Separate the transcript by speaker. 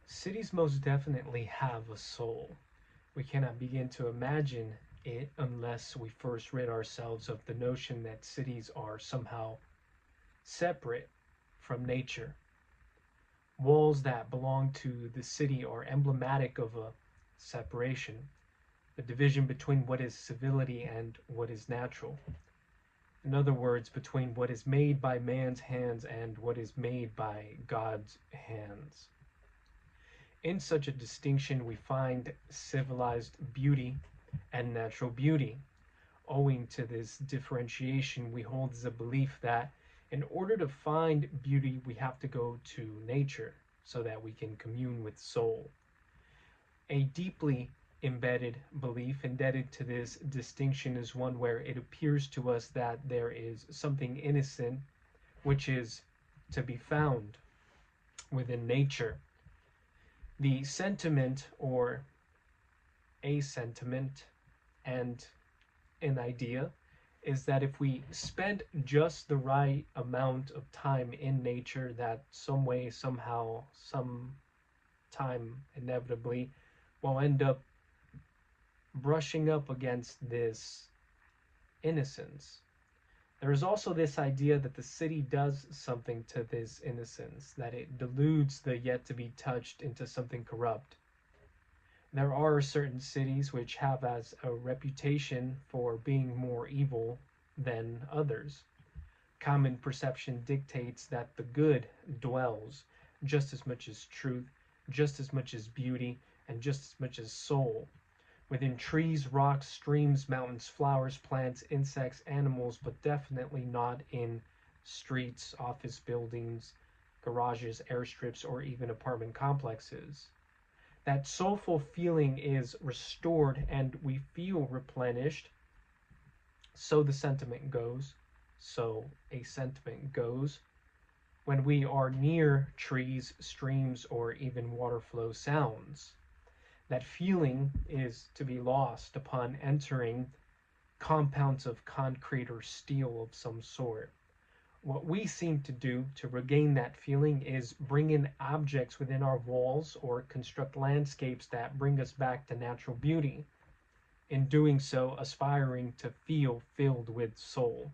Speaker 1: Cities most definitely have a soul. We cannot begin to imagine it unless we first rid ourselves of the notion that cities are somehow separate from nature. Walls that belong to the city are emblematic of a separation, a division between what is civility and what is natural. In other words, between what is made by man's hands and what is made by God's hands. In such a distinction, we find civilized beauty and natural beauty. Owing to this differentiation, we hold as a belief that in order to find beauty, we have to go to nature so that we can commune with soul. A deeply embedded belief indebted to this distinction is one where it appears to us that there is something innocent which is to be found within nature. The sentiment or a sentiment and an idea is that if we spend just the right amount of time in nature, that some way, somehow, some time inevitably will end up brushing up against this innocence. There is also this idea that the city does something to this innocence, that it deludes the yet to be touched into something corrupt. There are certain cities which have as a reputation for being more evil than others. Common perception dictates that the good dwells just as much as truth, just as much as beauty, and just as much as soul within trees, rocks, streams, mountains, flowers, plants, insects, animals, but definitely not in streets, office buildings, garages, airstrips, or even apartment complexes. That soulful feeling is restored and we feel replenished. So the sentiment goes, so a sentiment goes, when we are near trees, streams, or even water flow sounds. That feeling is to be lost upon entering compounds of concrete or steel of some sort. What we seem to do to regain that feeling is bring in objects within our walls or construct landscapes that bring us back to natural beauty. In doing so, aspiring to feel filled with soul.